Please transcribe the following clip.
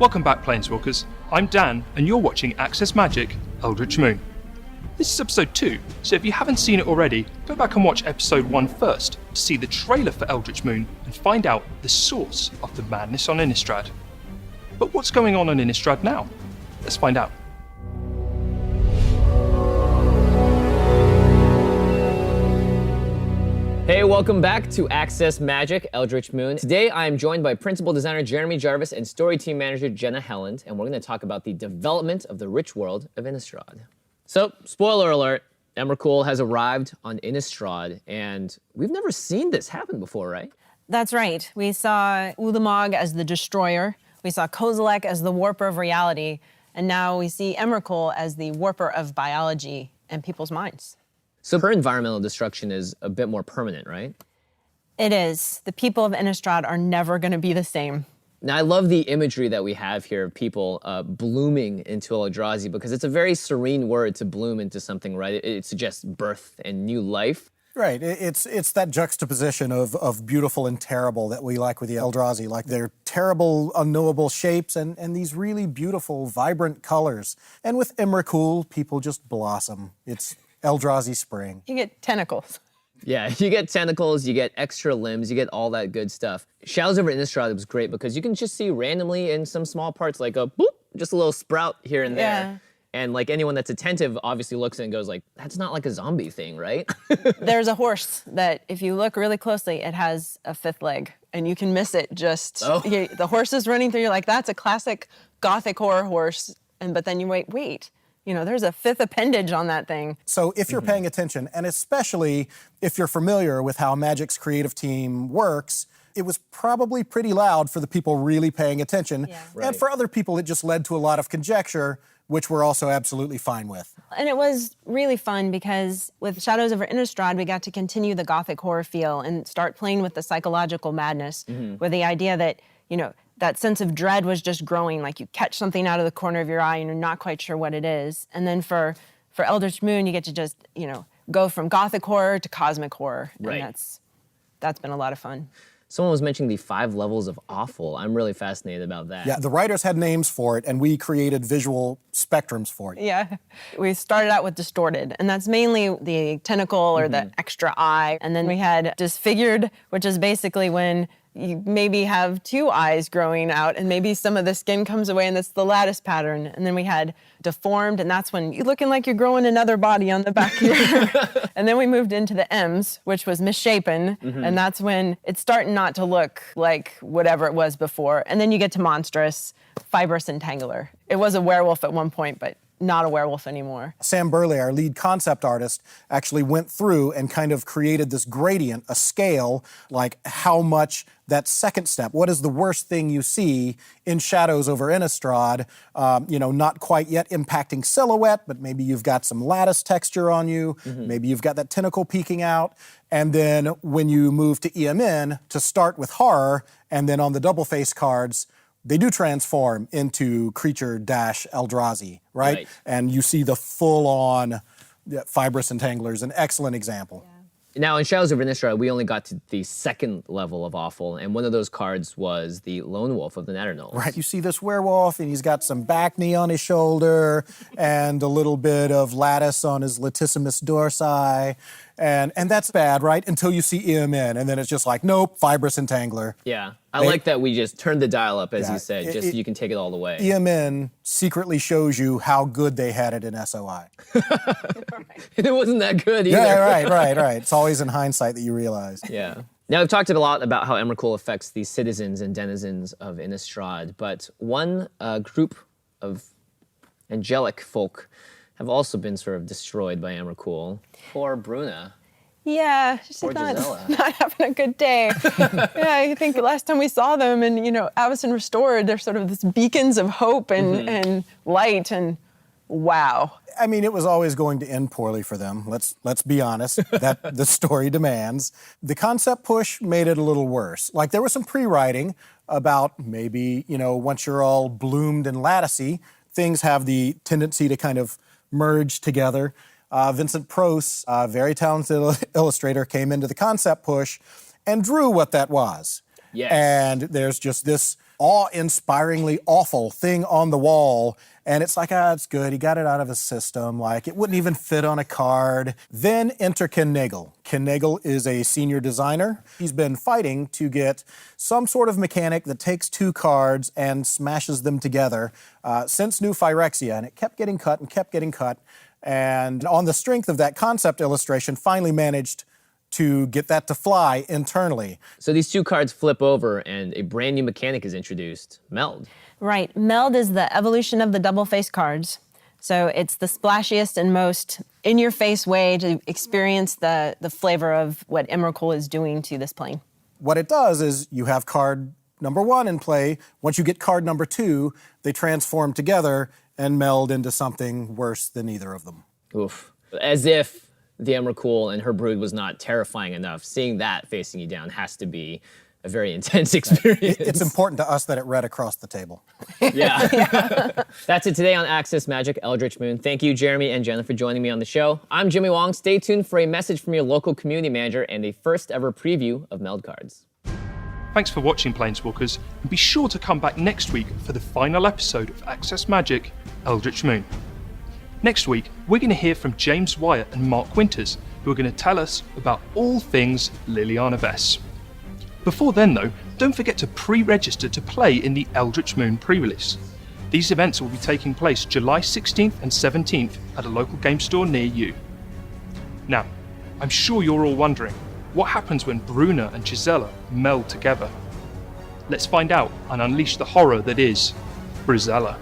Welcome back, Planeswalkers. I'm Dan, and you're watching Access Magic, Eldritch Moon. This is episode 2, so if you haven't seen it already, go back and watch episode 1 first to see the trailer for Eldritch Moon and find out the source of the madness on Innistrad. But what's going on Innistrad now? Let's find out. Hey, welcome back to Access Magic, Eldritch Moon. Today I am joined by Principal Designer Jeremy Jarvis and Story Team Manager Jenna Helland, and we're going to talk about the development of the rich world of Innistrad. So, spoiler alert, Emrakul has arrived on Innistrad, and we've never seen this happen before, right? That's right. We saw Ulamog as the destroyer, we saw Kozilek as the warper of reality, and now we see Emrakul as the warper of biology and people's minds. So her environmental destruction is a bit more permanent, right? It is. The people of Innistrad are never going to be the same. Now, I love the imagery that we have here of people blooming into Eldrazi, because it's a very serene word to bloom into something, right? It suggests birth and new life. Right. It's that juxtaposition of beautiful and terrible that we like with the Eldrazi. Like, they're terrible, unknowable shapes and these really beautiful, vibrant colors. And with Emrakul, people just blossom. It's Eldrazi spring. You get tentacles. Yeah, you get tentacles, you get extra limbs, you get all that good stuff. Shadows over Innistrad was great because you can just see randomly in some small parts, like a boop, just a little sprout here and there. Yeah. And like anyone that's attentive obviously looks and goes like, that's not like a zombie thing, right? There's a horse that, if you look really closely, it has a fifth leg, and you can miss it just, the horse is running through, you're like, that's a classic Gothic horror horse, but then you wait. You know, there's a fifth appendage on that thing. So if you're paying attention, and especially if you're familiar with how Magic's creative team works, it was probably pretty loud for the people really paying attention. Yeah. Right. And for other people, it just led to a lot of conjecture, which we're also absolutely fine with. And it was really fun because with Shadows over Innistrad, we got to continue the Gothic horror feel and start playing with the psychological madness, with the idea that, you know, that sense of dread was just growing, like you catch something out of the corner of your eye and you're not quite sure what it is. And then for Eldritch Moon, you get to just, you know, go from Gothic horror to cosmic horror. Right. And that's been a lot of fun. Someone was mentioning the 5 levels of awful. I'm really fascinated about that. Yeah, the writers had names for it, and we created visual spectrums for it. Yeah. We started out with distorted, and that's mainly the tentacle or the extra eye. And then we had disfigured, which is basically when you maybe have 2 eyes growing out and maybe some of the skin comes away, and that's the lattice pattern. And then we had deformed, and that's when you're looking like you're growing another body on the back here. And then we moved into the M's, which was misshapen, and that's when it's starting not to look like whatever it was before. And then you get to monstrous, fibrous entangler. It was a werewolf at one point, but not a werewolf anymore. Sam Burley, our lead concept artist, actually went through and kind of created this gradient, a scale, like how much that second step, what is the worst thing you see in Shadows over Innistrad, not quite yet impacting silhouette, but maybe you've got some lattice texture on you, maybe you've got that tentacle peeking out, and then when you move to EMN, to start with horror, and then on the double face cards, they do transform into creature-Eldrazi, right? And you see the full-on fibrous entanglers, an excellent example. Yeah. Now, in Shadows over Innistrad, we only got to the 2nd level of awful, and one of those cards was the Lone Wolf of the Natternolls. Right, you see this werewolf, and he's got some back knee on his shoulder, and a little bit of lattice on his latissimus dorsi, and that's bad, right? Until you see EMN, and then it's just like, nope, fibrous entangler. Yeah, I like that we just turned the dial up, as you said, just so you can take it all the way. EMN secretly shows you how good they had it in SOI. And it wasn't that good either. Yeah, right. It's always in hindsight that you realize. Yeah. Now, we've talked a lot about how Emrakul affects the citizens and denizens of Innistrad, but one group of angelic folk have also been sort of destroyed by Emrakul. Poor Bruna. Yeah, she's not having a good day. Yeah, I think last time we saw them and, Avacyn Restored, they're sort of this beacons of hope and light, and wow. I mean, it was always going to end poorly for them. Let's be honest. That the story demands. The concept push made it a little worse. Like, there was some pre-writing about maybe, once you're all bloomed and latticey, things have the tendency to kind of merge together. Vincent Proce, a very talented illustrator, came into the concept push and drew what that was. Yes. And there's just this awe-inspiringly awful thing on the wall. And it's like, it's good. He got it out of his system. Like, it wouldn't even fit on a card. Then enter Ken Nagel. Ken Nagel is a senior designer. He's been fighting to get some sort of mechanic that takes 2 cards and smashes them together since New Phyrexia. And it kept getting cut and kept getting cut. And on the strength of that concept illustration, finally managed to get that to fly internally. So these 2 cards flip over and a brand new mechanic is introduced, Meld. Right. Meld is the evolution of the double face cards. So it's the splashiest and most in-your-face way to experience the flavor of what Emrakul is doing to this plane. What it does is you have card number 1 in play. Once you get card number 2, they transform together and meld into something worse than either of them. Oof. As if the Emrakul and her brood was not terrifying enough. Seeing that facing you down has to be a very intense experience. It's important to us that it read across the table. Yeah. That's it today on Access Magic Eldritch Moon. Thank you, Jeremy and Jenna, for joining me on the show. I'm Jimmy Wong. Stay tuned for a message from your local community manager and a first ever preview of Meld cards. Thanks for watching, Planeswalkers, and be sure to come back next week for the final episode of Access Magic Eldritch Moon. Next week, we're going to hear from James Wyatt and Mark Winters, who are going to tell us about all things Liliana Vess. Before then, though, don't forget to pre-register to play in the Eldritch Moon pre-release. These events will be taking place July 16th and 17th at a local game store near you. Now, I'm sure you're all wondering, what happens when Bruna and Gisela meld together? Let's find out and unleash the horror that is Brizella.